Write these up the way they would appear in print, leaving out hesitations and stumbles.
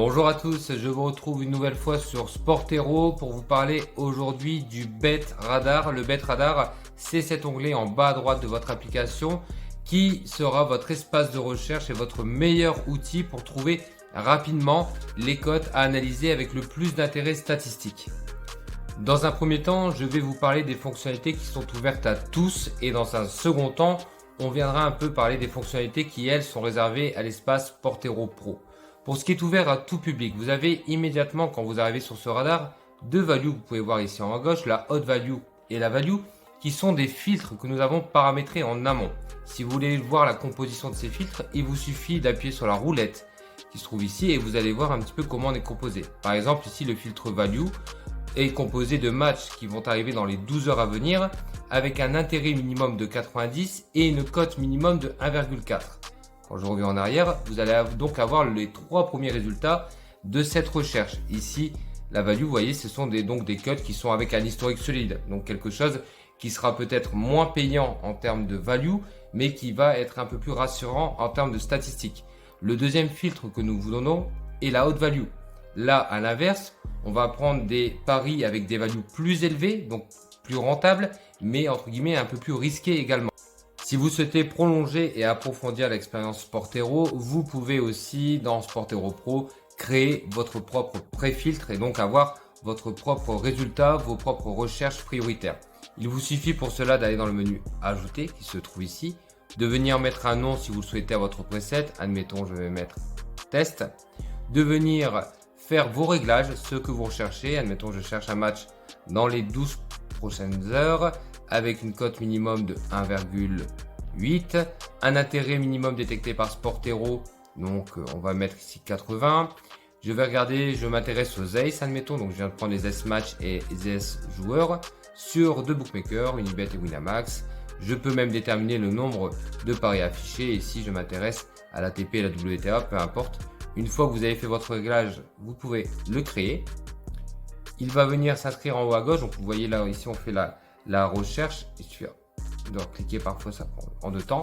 Bonjour à tous, je vous retrouve une nouvelle fois sur Sport Hero pour vous parler aujourd'hui du Bet Radar. Le Bet Radar, c'est cet onglet en bas à droite de votre application qui sera votre espace de recherche et votre meilleur outil pour trouver rapidement les cotes à analyser avec le plus d'intérêt statistique. Dans un premier temps, je vais vous parler des fonctionnalités qui sont ouvertes à tous et dans un second temps, on viendra un peu parler des fonctionnalités qui, elles, sont réservées à l'espace Sport Hero Pro. Pour ce qui est ouvert à tout public, vous avez immédiatement, quand vous arrivez sur ce radar, deux values que vous pouvez voir ici en haut à gauche, la Hot Value et la Value, qui sont des filtres que nous avons paramétrés en amont. Si vous voulez voir la composition de ces filtres, il vous suffit d'appuyer sur la roulette qui se trouve ici et vous allez voir un petit peu comment on est composé. Par exemple, ici, le filtre Value est composé de matchs qui vont arriver dans les 12 heures à venir avec un intérêt minimum de 90 et une cote minimum de 1,4. Quand je reviens en arrière, vous allez donc avoir les trois premiers résultats de cette recherche. Ici, la value, vous voyez, ce sont donc des cotes qui sont avec un historique solide. Donc quelque chose qui sera peut-être moins payant en termes de value, mais qui va être un peu plus rassurant en termes de statistiques. Le deuxième filtre que nous vous donnons est la haute value. Là, à l'inverse, on va prendre des paris avec des values plus élevées, donc plus rentables, mais entre guillemets un peu plus risqués également. Si vous souhaitez prolonger et approfondir l'expérience Sport Hero, vous pouvez aussi dans Sport Hero Pro créer votre propre pré-filtre et donc avoir votre propre résultat, vos propres recherches prioritaires. Il vous suffit pour cela d'aller dans le menu Ajouter qui se trouve ici, de venir mettre un nom si vous le souhaitez à votre preset, admettons je vais mettre Test, de venir faire vos réglages, ce que vous recherchez, admettons je cherche un match dans les 12 prochaines heures, avec une cote minimum de 1,8, un intérêt minimum détecté par Sport Hero, donc on va mettre ici 80. Je vais regarder, je m'intéresse aux aces, admettons, donc je viens de prendre les S-Match et les S-Joueurs sur deux bookmakers, Unibet et Winamax. Je peux même déterminer le nombre de paris affichés, ici je m'intéresse à l'ATP et la WTA, peu importe. Une fois que vous avez fait votre réglage, vous pouvez le créer. Il va venir s'inscrire en haut à gauche, donc vous voyez là, ici on fait la recherche, il suffit de cliquer, parfois ça prend en deux temps.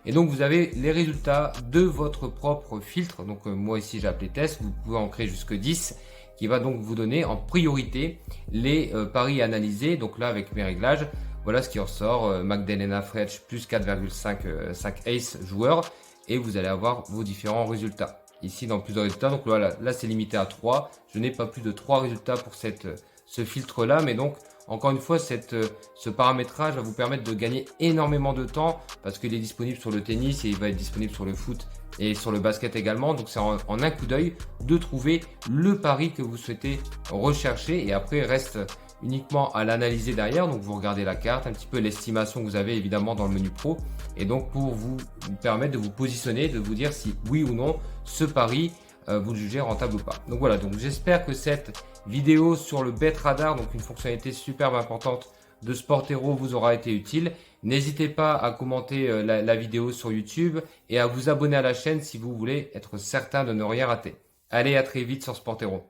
Et donc vous avez les résultats de votre propre filtre. Donc moi ici j'ai appelé test, vous pouvez en créer jusque 10 qui va donc vous donner en priorité les paris analysés. Donc là avec mes réglages, voilà ce qui ressort, Magdalena Frech plus 4,5 ace joueurs et vous allez avoir vos différents résultats. Ici dans plusieurs résultats, donc là c'est limité à 3, je n'ai pas plus de 3 résultats pour ce filtre là, mais donc encore une fois, ce paramétrage va vous permettre de gagner énormément de temps parce qu'il est disponible sur le tennis et il va être disponible sur le foot et sur le basket également. Donc c'est en un coup d'œil de trouver le pari que vous souhaitez rechercher et après il reste uniquement à l'analyser derrière. Donc vous regardez la carte, un petit peu l'estimation que vous avez évidemment dans le menu pro et donc pour vous permettre de vous positionner, de vous dire si oui ou non ce pari vous le jugez rentable ou pas. Donc voilà, donc j'espère que cette vidéo sur le Bet Radar, donc une fonctionnalité superbe importante de Sport Hero, vous aura été utile. N'hésitez pas à commenter la vidéo sur YouTube et à vous abonner à la chaîne si vous voulez être certain de ne rien rater. Allez, à très vite sur Sport Hero.